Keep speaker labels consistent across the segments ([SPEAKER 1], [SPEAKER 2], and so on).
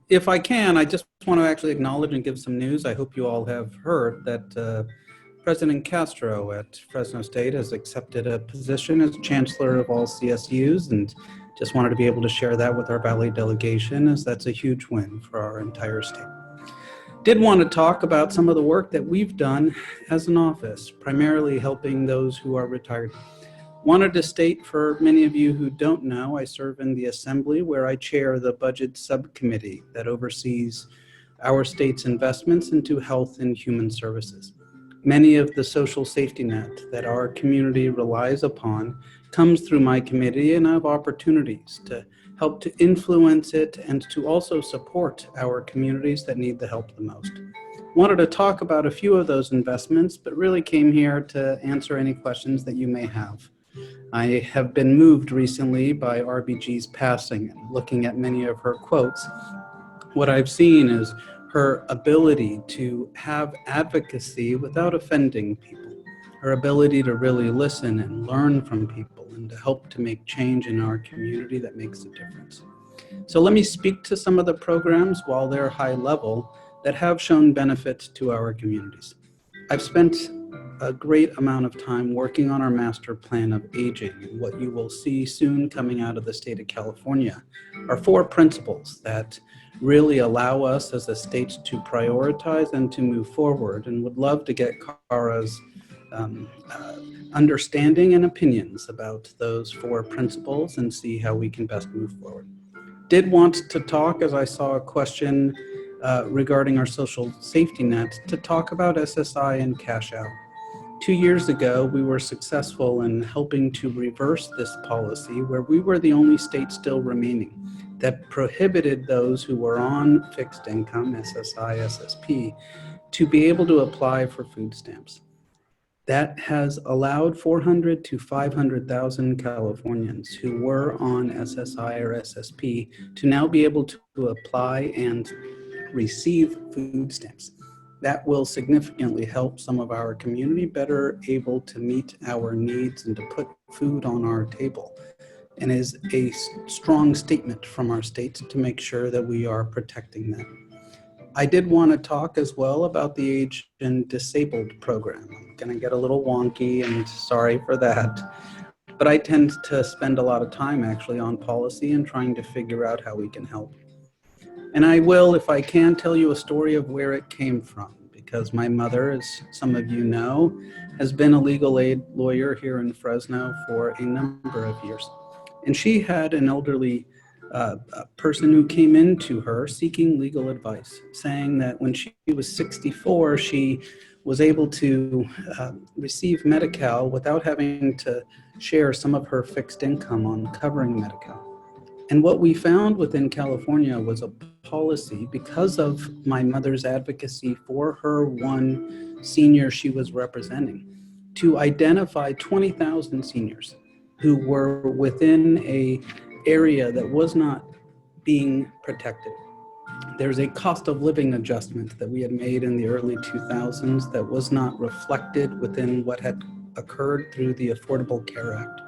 [SPEAKER 1] if I can, I just want to actually acknowledge and give some news. I hope you all have heard that President Castro at Fresno State has accepted a position as Chancellor of all CSUs, and just wanted to be able to share that with our Valley delegation, as that's a huge win for our entire state. Did want to talk about some of the work that we've done as an office, primarily helping those who are retired. Wanted to state, for many of you who don't know, I serve in the Assembly, where I chair the budget subcommittee that oversees our state's investments into health and human services. Many of the social safety net that our community relies upon comes through my committee, and I have opportunities to help to influence it and to also support our communities that need the help the most. Wanted to talk about a few of those investments, but really came here to answer any questions that you may have. I have been moved recently by RBG's passing, and looking at many of her quotes. What I've seen is her ability to have advocacy without offending people, her ability to really listen and learn from people and to help to make change in our community that makes a difference. So let me speak to some of the programs, while they're high level, that have shown benefit to our communities. I've spent a great amount of time working on our master plan of aging, and what you will see soon coming out of the state of California are 4 principles that really allow us as a state to prioritize and to move forward, and would love to get Kara's understanding and opinions about those 4 principles and see how we can best move forward. Did want to talk, as I saw a question regarding our social safety net, to talk about SSI and cash out. 2 years ago, we were successful in helping to reverse this policy, where we were the only state still remaining that prohibited those who were on fixed income, SSI, SSP, to be able to apply for food stamps. That has allowed 400 to 500,000 Californians who were on SSI or SSP to now be able to apply and receive food stamps. That will significantly help some of our community better able to meet our needs and to put food on our table, and is a strong statement from our state to make sure that we are protecting them. I did want to talk as well about the Age and Disabled program. I'm going to get a little wonky, and sorry for that, but I tend to spend a lot of time actually on policy and trying to figure out how we can help. And I will, if I can, tell you a story of where it came from, because my mother, as some of you know, has been a legal aid lawyer here in Fresno for a number of years. And she had an elderly person who came into her seeking legal advice, saying that when she was 64, she was able to receive Medi-Cal without having to share some of her fixed income on covering Medi-Cal. And what we found within California was a policy, because of my mother's advocacy for her one senior she was representing, to identify 20,000 seniors who were within a area that was not being protected. There's a cost of living adjustment that we had made in the early 2000s that was not reflected within what had occurred through the Affordable Care Act.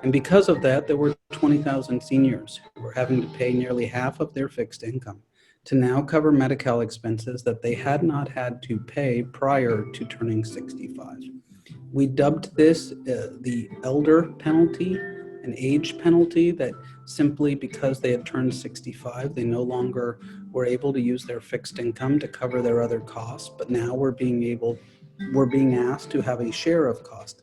[SPEAKER 1] And because of that, there were 20,000 seniors who were having to pay nearly half of their fixed income to now cover Medi-Cal expenses that they had not had to pay prior to turning 65. We dubbed this the elder penalty, an age penalty, that simply because they had turned 65, they no longer were able to use their fixed income to cover their other costs, but now we're being asked to have a share of cost.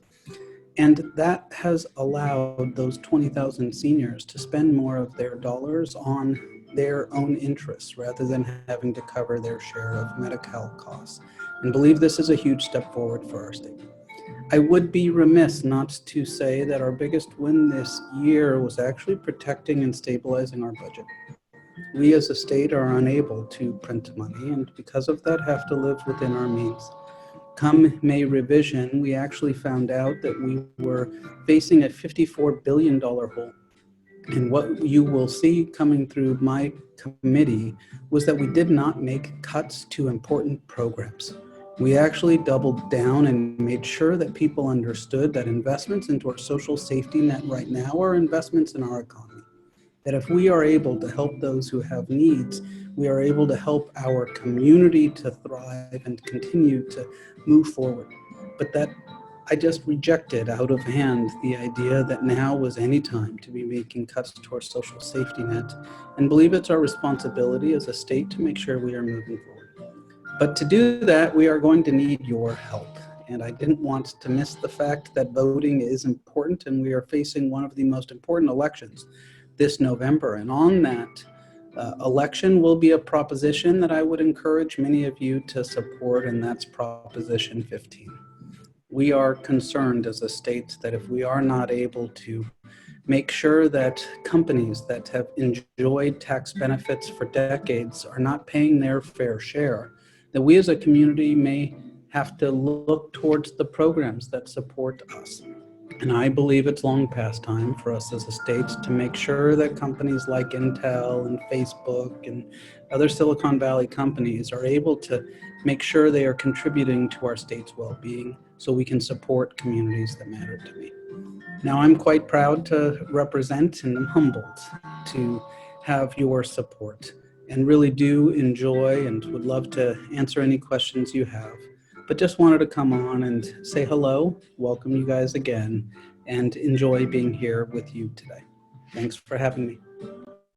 [SPEAKER 1] And that has allowed those 20,000 seniors to spend more of their dollars on their own interests rather than having to cover their share of Medi-Cal costs. And believe this is a huge step forward for our state. I would be remiss not to say that our biggest win this year was actually protecting and stabilizing our budget. We as a state are unable to print money, and because of that have to live within our means. Come May revision, we actually found out that we were facing a $54 billion hole. And what you will see coming through my committee was that we did not make cuts to important programs. We actually doubled down and made sure that people understood that investments into our social safety net right now are investments in our economy. That if we are able to help those who have needs, we are able to help our community to thrive and continue to move forward. But that I just rejected out of hand the idea that now was any time to be making cuts to our social safety net, and believe it's our responsibility as a state to make sure we are moving forward. But to do that, we are going to need your help. And I didn't want to miss the fact that voting is important, and we are facing one of the most important elections this November. And on that election will be a proposition that I would encourage many of you to support, and that's Proposition 15. We are concerned as a state that if we are not able to make sure that companies that have enjoyed tax benefits for decades are not paying their fair share, that we as a community may have to look towards the programs that support us. And I believe it's long past time for us as a state to make sure that companies like Intel and Facebook and other Silicon Valley companies are able to make sure they are contributing to our state's well-being so we can support communities that matter to me. Now, I'm quite proud to represent, and I'm humbled to have your support, and really do enjoy and would love to answer any questions you have. But just wanted to come on and say hello, welcome you guys again, and enjoy being here with you today. Thanks for having me.